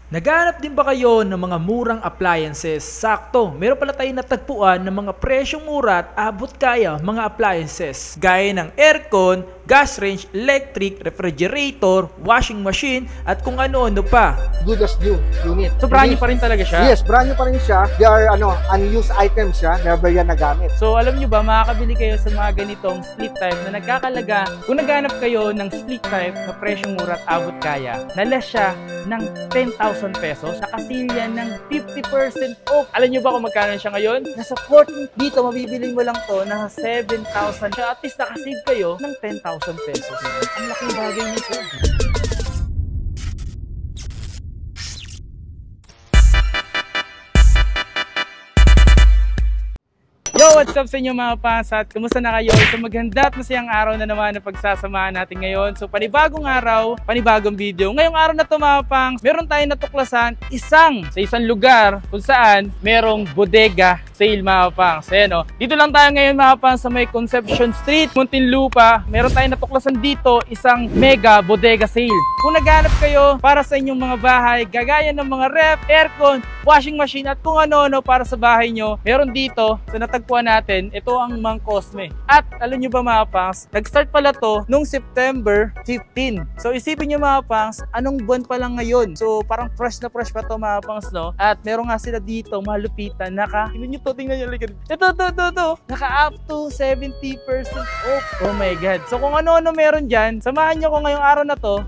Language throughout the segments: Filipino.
Naghahanap din ba kayo ng mga murang appliances? Sakto, meron pala tayong natagpuan ng mga presyong mura at abot kaya mga appliances. Gaya ng aircon, gas range, electric, refrigerator, washing machine, at kung ano-ano pa. Good as new unit. So brand new pa rin talaga siya? Yes, brand new pa rin siya. They are unused items siya. Never yan nagamit. So alam nyo ba, makakabili kayo sa mga ganitong split type na nagkakalaga. Kung naghanap kayo ng split type na presyong mura at abot kaya, nalas siya ng 10,000 pesos, nakasilya ng 50% off. Alam nyo ba kung magkano siya ngayon? Nasa 14 dito, mabibiling mo lang to na 7,000. At least nakasave kayo ng 10,000 pesos. Ang laking bagay nito. Yo! What's up sa inyo mga pansat? Kumusta na kayo? So maganda at masayang araw na naman na pagsasamahan natin ngayon. So panibagong araw, panibagong video. Ngayong araw na ito mga pangs, meron tayong natuklasan sa isang lugar kung saan merong bodega sale mga pangs. Ayan, dito lang tayo ngayon mga pangs sa may Concepcion Street, Muntinlupa. Meron tayong natuklasan dito isang mega bodega sale. Kung naghanap kayo para sa inyong mga bahay, gagaya ng mga ref, aircon, washing machine at kung ano-ano para sa bahay nyo, meron dito sa natagpuan natin, ito ang Mang Cosme. At alam nyo ba mga pangs, nag-start pala to nung September 15. So isipin nyo mga pangs, anong buwan pa lang ngayon? So parang fresh na fresh pa to mga pangs, no? At meron nga sila dito, malupitan, tingnan nyo likod. Ito. Naka up to 70% off. Oh my God. So kung ano-ano meron dyan, samahan nyo ko ngayong araw na to.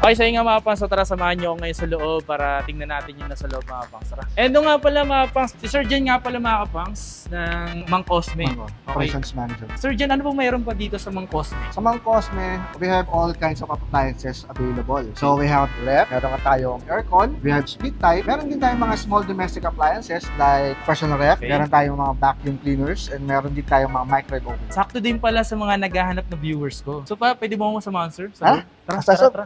Okay, sa inyo mga pangs, so tara samahan nyo ako ngayon sa loob para tingnan natin yung nasa loob mga pangs. Tara. And nga pala mga pangs, si Sir Jen nga pala mga pangs ng Mang Cosme. Operations Manager. Sir Jen, ano pong mayroon pa dito sa Mang Cosme? Sa Mang Cosme, we have all kinds of appliances available. So we have ref, meron ka tayong aircon, we have split type, meron din tayong mga small domestic appliances like personal ref, meron tayong mga vacuum cleaners, and meron din tayong mga microwave ovens. Sakto din pala sa mga naghahanap na viewers ko. So pwede mo akong masamahan, sir? Ha? Tara.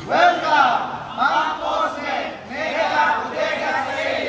Welcome! Mang Cosme Mega Bodega Sale!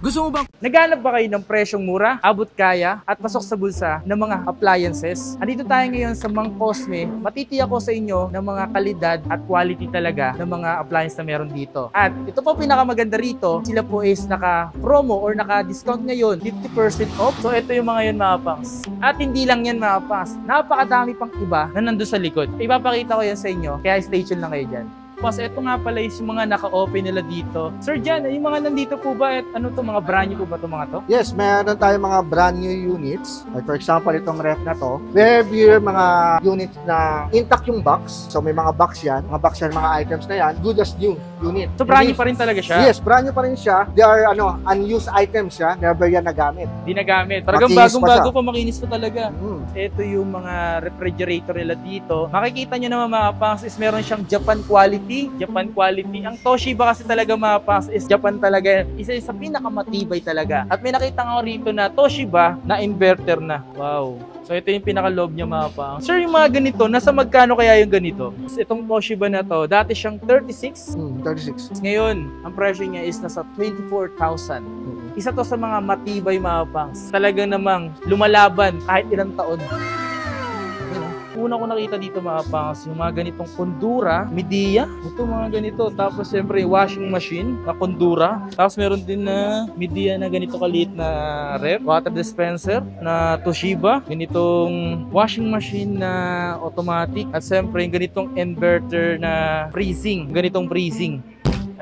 Gusto mo bang naghanap ba kayo ng presyong mura, abot kaya, at pasok sa bulsa ng mga appliances? Andito tayo ngayon sa Mang Cosme. Matitiyak ko sa inyo ng mga kalidad at quality talaga ng mga appliances na meron dito. At ito po pinakamaganda rito, sila po is naka-promo or naka-discount ngayon, 50% off. So ito yung mga yun mga pangs. At hindi lang yan mga pangs, napakadami pang iba na nandun sa likod. Ipapakita ko yan sa inyo, kaya stay tuned lang kayo dyan. Pas, ito nga pala is yung mga naka-open nila dito. Sir Jan, yung mga nandito po ba, ano to, mga brand new po ba to mga to? Yes, meron tayong mga brand new units. Like for example, itong ref na to. We have here mga units na intact yung box. So may mga box yan. Mga box yan, mga items na yan. Good as new unit. So brand new pa rin talaga siya? Yes, brand new pa rin siya. They are unused items siya. Never yan nagamit. Di nagamit. Talagang bagong-bago pa, makinis pa talaga. Ito yung mga refrigerator nila dito. Makikita nyo naman mga pangs is meron siyang Japan quality. Ang Toshiba kasi talaga mga pangs is Japan talaga. Isa sa pinakamatibay talaga. At may nakita nga rito na Toshiba na inverter na. Wow. So ito yung pinaka-loob niya mga pangs. Sir, yung mga ganito, nasa magkano kaya yung ganito? Itong Toshiba na to, dati siyang 36. 36. Ngayon, ang presyo niya is nasa 24,000. Isa to sa mga matibay mga pangs. Talaga namang lumalaban kahit ilang taon. Una ko nakita dito mga pangs, yung mga ganitong kondura, media, ito mga ganito. Tapos siyempre washing machine na kondura. Tapos meron din na media na ganito kaliit na ref, water dispenser na Toshiba, ganitong washing machine na automatic. At siyempre yung ganitong inverter na freezing, ganitong freezing.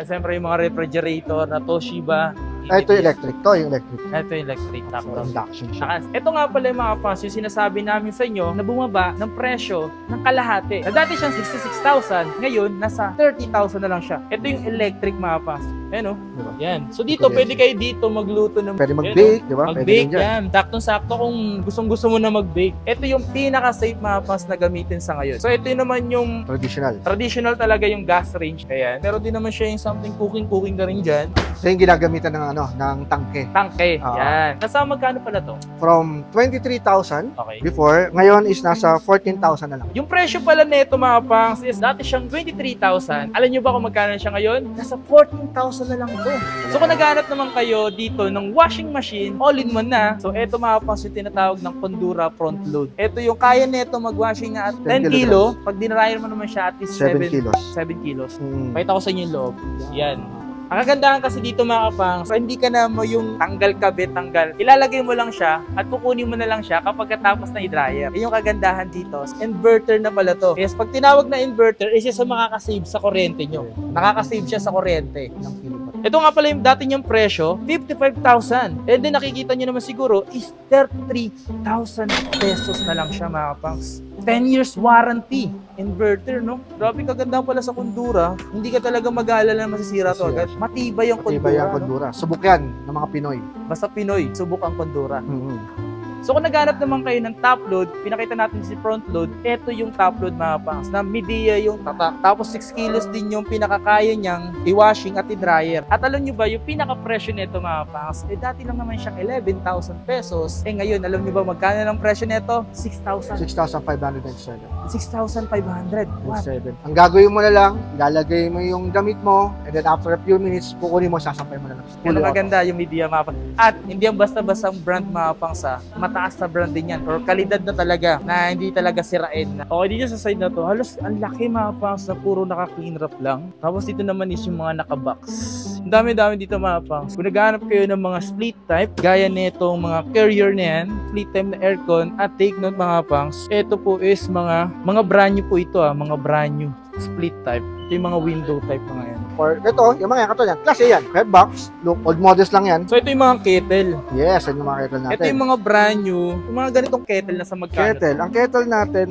At siyempre yung mga refrigerator na Toshiba. Ito yung electric. Ito yung electric. Ito yung electric. Induction siya. Ito nga pala yung mga pangs, yung sinasabi namin sa inyo na bumaba ng presyo ng kalahati. Na dati siyang 66,000, ngayon nasa 30,000 na lang siya. Ito yung electric mga pangs. Ayan o. Diba? Yan. So dito, pwede kayo dito magluto ng... Pwede mag-bake, di ba? Mag-bake yan. Saktong-sakto kung gustong-gusto mo na mag-bake. Ito yung pinaka-safe mga pangs na gamitin sa ngayon. So ito yung naman yung... Traditional talaga yung gas range. Ayan. Pero din naman siya yung something cooking na rin dyan. So yung ginagamitan ng tangke. Yan. Nasa magkano pala to? From 23,000 Okay. before, ngayon is nasa 14,000 na lang. Yung presyo pala nito mga pangs is dati siyang 23,000. Alam nyo ba kung magkano siya ngayon? Nasa 14,000 6,000 na lang ito. So kung naghahanap naman kayo dito ng washing machine, all-in-one na. So ito mga pangs yung tinatawag ng Condura front load. Ito yung kaya nito mag-washing na at 10 kilo. Pag dinryer mo naman siya at least 7 kilos. 7 kilos. Pakita ko sa inyo yung loob. Yan. Ang kagandahan kasi dito mga kapangs, so hindi ka na mo yung tanggal kabit, tanggal. Ilalagay mo lang siya at kukunin mo na lang siya kapag katapos na i-dryer. Yung kagandahan dito, inverter na pala to. Yes, pag tinawag na inverter, isa sa makakasave sa kuryente nyo. Nakakasave siya sa kuryente. Ito nga pala yung dati niyang presyo, 55,000. And then nakikita nyo naman siguro is 33,000 pesos na lang siya mga kapangs. 10 years warranty. Inverter, no? Grabe kaganda pala sa Condura. Hindi ka talaga mag-aalala na masisira to agad. Matibay yung Condura. Matibay yung Condura. No? Subok yan ng mga Pinoy. Basta Pinoy, subok ang Condura. So kung naghanap naman kayo ng top load, pinakita natin si front load, ito yung top load mga pangs, na Midea yung tatak. Tapos 6 kilos din yung pinakakaya niyang i-washing at i-dryer. At alam nyo ba, yung pinaka-presyo nito mga pangs, dati lang naman siyang 11,000 pesos. Ngayon, alam nyo ba magkano ng presyo nito? 6,000. 6,597. 6,500. What? Ang gagawin mo na lang, ilalagay mo yung damit mo, and then after a few minutes, kukunin mo, sasampay mo na lang. Yan ang maganda yung Midea mga pangs. At hindi ang basta-basta brand mga pangs, mataas na brand din yan or kalidad na talaga na hindi talaga sirain na. Okay, dito sa side na to, halos ang laki mga pangs na puro naka-clean wrap lang. Tapos dito naman is yung mga naka-box. Ang dami-dami dito mga pangs. Kung naghahanap kayo ng mga split type, gaya nitong mga carrier na yan, split type na aircon, at take note mga pangs, ito po is mga brand new po ito mga brand new split type. Ito yung mga window type mga yan. For ito, yung mga katulad yan, klase yan. Red box, look, old models lang yan. So ito yung mga kettle. Yes, yan yung mga kettle natin. Ito yung mga brand new, yung mga ganitong kettle na sa magkano. Kettle. Ang kettle natin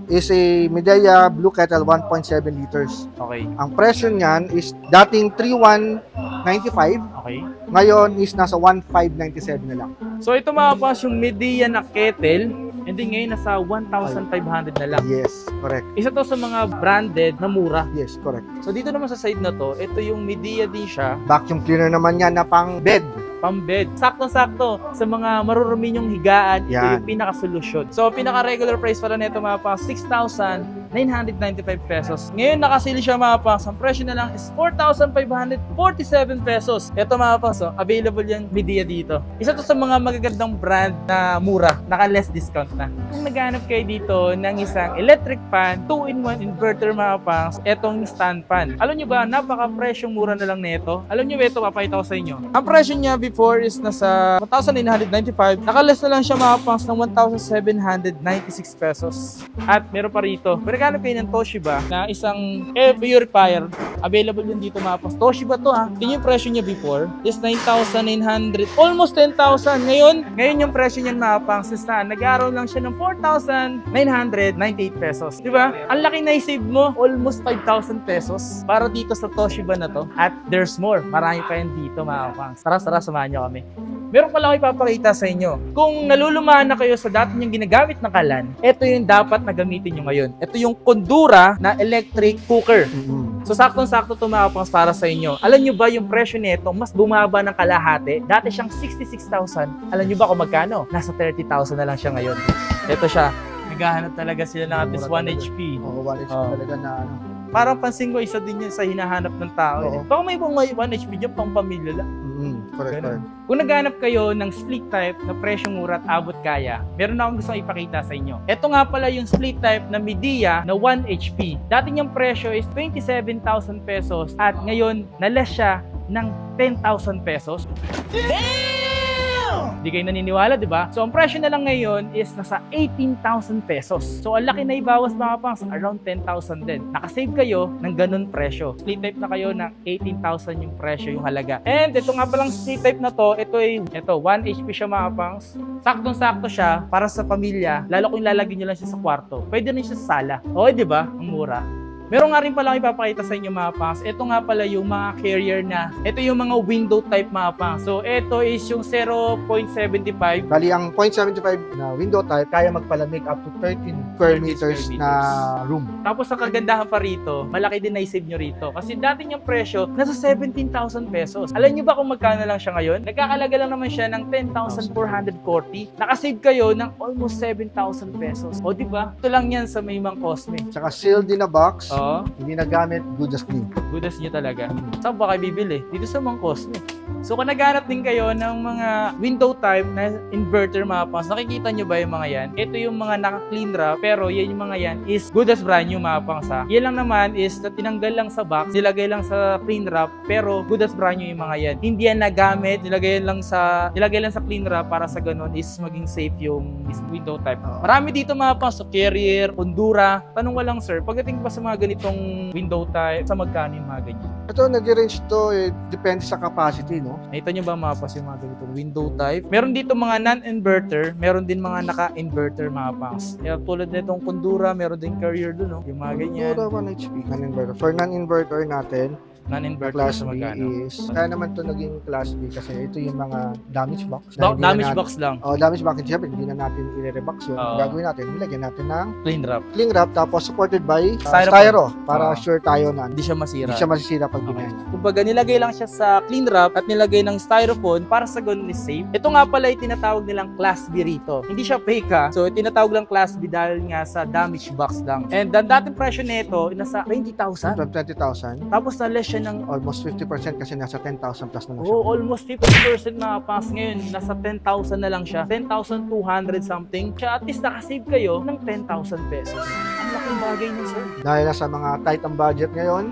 is a Midea Blue Kettle 1.7 liters. Okay. Ang presyo niyan is dating 3,195. Okay. Ngayon is nasa 1,597 na lang. So ito mga pas yung Midea na kettle, hindi ngayon nasa 1,500 na lang. Yes, correct. Isa to sa mga branded na mura. Yes, correct. So dito naman sa side na to, ito yung Midea din siya. Vacuum cleaner naman yan na pang bed. Pang-bed. Sakto-sakto sa mga marurumi yung higaan, ito Yan. yung pinaka-solusyon. So, pinaka-regular price pala nito mga pang 6,995 pesos. Ngayon, nakasili siya mga pang. Ang presyo na lang is 4,547 pesos. Ito mga pang, so, available yung Midea dito. Isa to sa mga magagandang brand na mura, naka-less discount na. Kung naghanap kayo dito ng isang electric fan, 2-in-1 inverter mga pang, etong stand fan. Alam nyo ba, napaka-presyong mura na lang nito. Alam nyo ba ito, papakita ko sa inyo. Ang presyo niya before is nasa 1,995. Nakaless na lang siya mga pangs ng 1,796 pesos. At meron pa rito. Pero naghanap kayo ng Toshiba na isang air purifier. Available yun dito mga pangs. Toshiba to Tingin yung presyo niya before is 9,900. Almost 10,000. Ngayon yung presyo niya mga pangs is nag-aaroon lang siya ng 4,998 pesos. Diba? Ang laki na i-save mo. Almost 5,000 pesos para dito sa Toshiba na to. At there's more. Marami pa yan dito mga pangs. Tara, samahan nyo kami. Meron pala ako ipapakita sa inyo. Kung nalulumaan na kayo sa dati niyong ginagamit na kalan, ito yung dapat na gamitin nyo ngayon. Ito yung Condura na electric cooker. So saktong-sakto ito mga pangs para sa inyo. Alam nyo ba yung presyo nito mas bumaba ng kalahati? Dati siyang 66,000. Alam nyo ba kung magkano? Nasa 30,000 na lang siya ngayon. Ito siya. Naghahanap talaga sila ng at least 1 HP. Oo, 1 HP talaga na ano. Parang pansin ko, isa din yun sa hinahanap ng tao. Baka may ibang 1 HP dyan, pang pamilya lang. Correct. Kung naghanap kayo ng split type na presyong mura at abot kaya, meron na akong gusto ipakita sa inyo. Ito nga pala yung split type na Midea na 1 HP. Dati niyang presyo is 27,000 pesos at ngayon, na-less siya ng 10,000 pesos. Hindi kayo naniniwala, di ba? So, ang presyo na lang ngayon is nasa 18,000 pesos. So, ang laki na ibawas mga pangs, around 10,000 din. Nakasave kayo ng ganun presyo. Split type na kayo ng 18,000 yung presyo, yung halaga. And ito nga palang split type na to, ito 1 HP siya mga pangs. Saktong-sakto siya para sa pamilya, lalo kung lalagyan nyo lang siya sa kwarto. Pwede rin siya sa sala. Okay, di ba? Ang mura. Meron nga rin pala akong ipapakita sa inyo mga pangs. Ito nga pala yung mga carrier na, ito yung mga window type mga pangs. So, ito is yung 0.75. Bali, ang 0.75 na window type, kaya magpalamig up to 13 square meters na room. Tapos, ang kagandahan pa rito, malaki din na-save nyo rito. Kasi dati niyang presyo, nasa 17,000 pesos. Alam nyo ba kung magkano lang siya ngayon? Nagkakalaga lang naman siya ng 10,440. Nakasave kayo ng almost 7,000 pesos. O, diba? Ito lang yan sa Maymang Cosme. Tsaka sealed in a box. Oo. Hindi nagamit, good as new. Good as nyo talaga. Saan ba kayo bibili? Dito sa Mang Cosme. So kung naghanap din kayo ng mga window type na inverter mga pangs, nakikita nyo ba yung mga yan? Ito yung mga naka-clean wrap, pero yan yung mga yan is good as brand new mga pangs ha. Yan lang naman is na tinanggal lang sa box, nilagay lang sa clean wrap, pero good as brand new yung mga yan. Hindi yan nagamit, nilagay lang sa clean wrap para sa ganun is maging safe yung window type. Marami dito mga pangs, so Carrier, Ondura. Tanong ko lang sir, pagdating pa sa mga ganitong window type, sa magkano yung mga ganyan? Ito, nag-range to, depende sa capacity, no? Nakita nyo ba mapas yung mga ganitong window type? Meron dito mga non-inverter, meron din mga naka-inverter mga pangs. Kaya tulad nitong Kondura, meron din Carrier dun, no? Yung mga ganyan. Puro 1 HP, non-inverter. For non-inverter natin, Non-inverter Class sa B magkano? is, kaya naman to naging Class B kasi ito yung mga damage box. Damage box lang. Damage box, siyempre hindi na natin i-rebox yun. Ang gagawin natin, nilagyan natin ng Clean wrap. cling wrap tapos supported by Styrofoam. styro para sure tayo na Hindi siya masira. hindi siya masisira pag Okay. ginaya. Kumbaga, nilagay lang siya sa clean wrap at nilagay ng styrofoam para sa ganun is safe. Ito nga pala yung tinatawag nilang Class B rito. Hindi siya fake ha. So, tinatawag lang Class B dahil nga sa damage box lang. And ang dating presyo nito, nasa 20,000. From 20,000, Tapos na-less siya ng almost 50% kasi nasa 10,000 plus na lang siya. almost 50% na pass ngayon. Nasa 10,000 na lang siya. 10,200 something. Kaya at least nakasave kayo ng 10,000 pesos. Ang laking bagay nun, sir. Dahil nasa mga tight ang budget ngayon,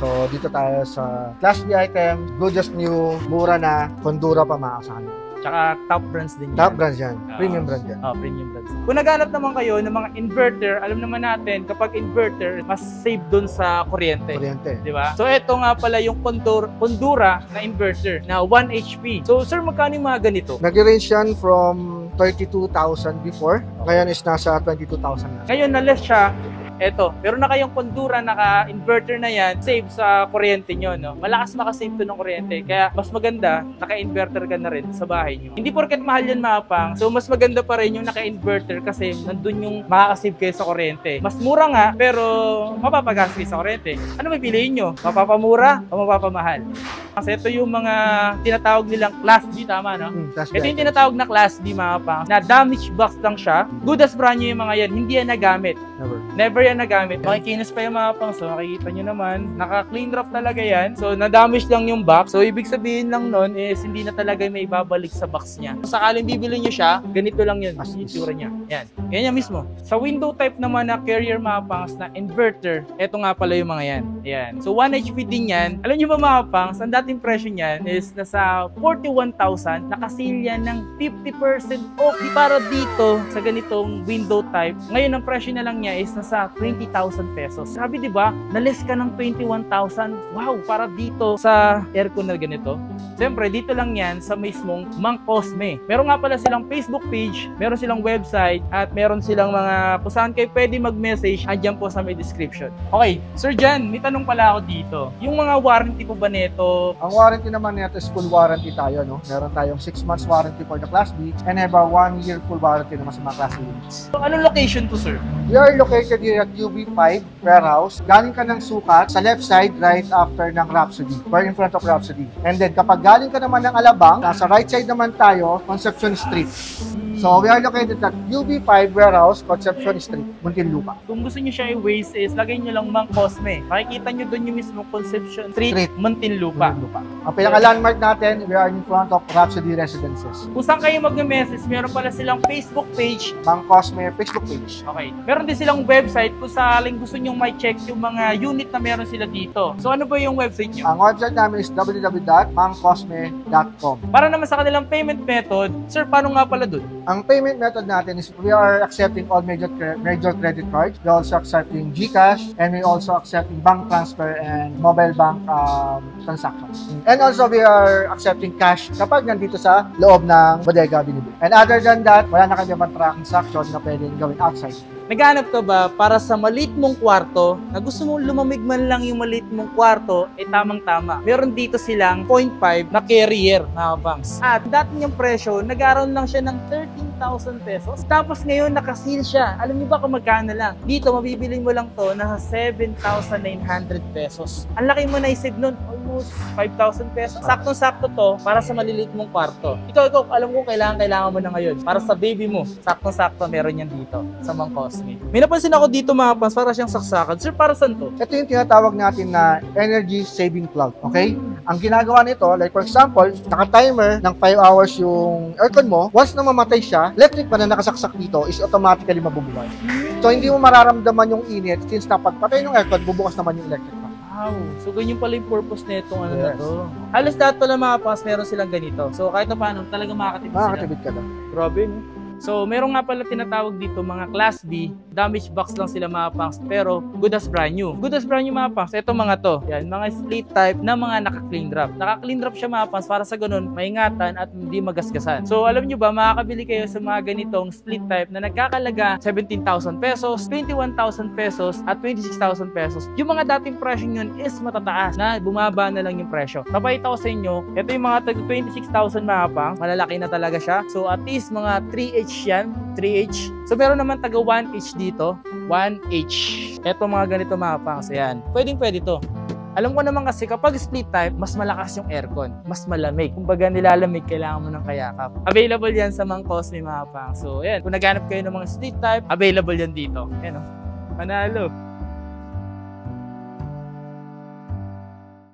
so dito tayo sa Class B item, good as new, mura na, Kondura pa maasahan. Tsaka top brands din yan. Top brands yan, premium brand yan. Premium brands. Kung naghanap naman kayo ng mga inverter, alam naman natin, kapag inverter, mas save dun sa kuryente. Kuryente. Di ba? So, ito nga pala yung Kondura na inverter na 1 HP. So, sir, magkano yung mga ganito? Nag-range yan from 32,000 before, ngayon is nasa 22,000 na. Ngayon, na-less siya. Eto, meron na kayong Kondura, naka-inverter na yan, save sa kuryente nyo, no? Malakas makasave to ng kuryente. Kaya, mas maganda, naka-inverter ka na rin sa bahay nyo. Hindi porket mahal yan, mga pang. So, mas maganda pa rin yung naka-inverter kasi nandun yung makakasave kayo sa kuryente. Mas mura nga, pero mapapagas kayo sa kuryente. Ano may piliin nyo? Mapapamura o mapapamahal? Kasi ito yung mga tinatawag nilang Class B, tama, no? Class B Ito yung items. tinatawag na Class B, mga pang, na damage box lang siya. Good as brand new yung mga yan, hindi yan nagamit. Never yan nagamit. Makikinis pa yung mga pang. So, makikita nyo naman, naka-clean wrap talaga yan. So, na-damage lang yung box. So, ibig sabihin lang nun is hindi na talaga may ibabalik sa box niya. Kung sakaling bibili nyo siya, ganito lang yun. Yung itsura niya. Yan. Yan mismo. Sa window type naman na Carrier mga pangs na inverter, eto nga pala yung mga yan. Yan. So, 1 HP din yan. Alam nyo ba mga pangs, ang dating presyo niyan is nasa 41,000. Nakasil yan ng 50% off para dito sa ganitong window type. Ngayon, ang presyo na lang niya is nasa 20,000 pesos. Sabi, di ba, na-less ka ng 21,000. Wow, para dito sa aircon na ganito. Siyempre, dito lang yan sa mismong Mang Cosme. Meron nga pala silang Facebook page, meron silang website, at meron silang mga kung saan kayo pwede mag-message, andyan po sa may description. Okay, Sir Jan, may tanong pala ako dito. Yung mga warranty po ba nito? Ang warranty naman nito is full warranty tayo, no? Meron tayong 6 months warranty for the Class B and have a 1 year full warranty naman sa mga Class A units. So, anong location to, sir? We are located here at UB5 warehouse. Galing ka ng sukat sa left side right after ng Rhapsody. We're in front of Rhapsody. And then kapag galing ka naman ng Alabang, nasa right side naman tayo, Concepcion Street. So we are located at UB5 warehouse, Concepcion Street, Muntinlupa. Kung gusto nyo siya i-waste is, lagay nyo lang Mang Cosme. Makikita nyo doon yung mismo Concepcion Street, Muntinlupa. Ang pinaka-landmark natin, we are in front of Rhapsody Residences. Kung saan kayo mag-message, meron pala silang Facebook page. Mang Cosme Facebook page. Okay. Meron din silang website kung saan gusto nyo may check yung mga unit na meron sila dito. So ano ba yung website nyo? Ang website namin is www.mangcosme.com. Para naman sa kanilang payment method, sir, paano nga pala doon? Ang payment method natin is we are accepting all major credit cards. We also accepting GCash and we also accepting bank transfer and mobile bank transactions. And also we are accepting cash kapag nandito sa loob ng bodega binibili. And other than that, wala na kami mga transaction na pwedeng gawin outside. Naghanap ka ba para sa maliit mong kwarto na gusto mong lumamig man lang yung maliit mong kwarto, tamang-tama. Meron dito silang 0.5 na Carrier na banks. At dati niyang presyo, nag-around lang siya ng 13,000 pesos. Tapos ngayon, nakasil siya. Alam niyo ba kung magkano lang? Dito, mabibili mo lang to na 7,900 pesos. Ang laki mo na isip nun, almost almost 5,000 pesos. Saktong-sakto to para sa maliliit mong kwarto. Ikaw, alam ko kailangan mo na ngayon. Para sa baby mo, saktong-sakto meron yan dito sa Mang Cosme. May napansin ako dito mga paps, para siyang saksakan. Sir, para saan to? Ito yung tinatawag natin na energy saving plug. Okay? Ang ginagawa nito, like for example, naka-timer ng 5 hours yung aircon mo. Once na mamatay siya, electric pa na nakasaksak dito is automatically mabubuhay. So, hindi mo mararamdaman yung init since na pagpatay ng aircon, bubukas naman yung electric fan. Wow. So, ganyan pala yung purpose nitong ano na Yes. to. Halos lahat pala mga paps, meron silang ganito. So, kahit na paano, talaga makakatipid sila. Makakatipid ka lang. Grabe, no? So, meron nga pala tinatawag dito mga Class B, damage box lang sila mga pangs, pero good as brand new. Good as brand new mga pangs, ito mga to. Yan, mga split type na mga naka-clean drop. Naka-clean drop siya mga pangs para sa ganun, maingatan at hindi magasgasan. So, alam nyo ba, makakabili kayo sa mga ganitong split type na nagkakalaga 17,000 pesos, 21,000 pesos, at 26,000 pesos. Yung mga dating presyo nyon is matataas na bumaba na lang yung presyo. Papayita ko sa inyo, ito yung mga tag 26,000 mga pangs, malalaki na talaga siya. So, at least mga 3H yan, 3H. So, meron naman taga 1H dito, 1H. Ito mga ganito mga pangs, ayan. Pwedeng-pwede to. Alam ko naman kasi kapag split type, mas malakas yung aircon, mas malamig. Kumbaga nilalamig, kailangan mo ng kayakap. Available yan sa Mang Cosme mga pangs. So, ayan, kung naghanap kayo ng mga split type, available yan dito. Ayan o, panalo.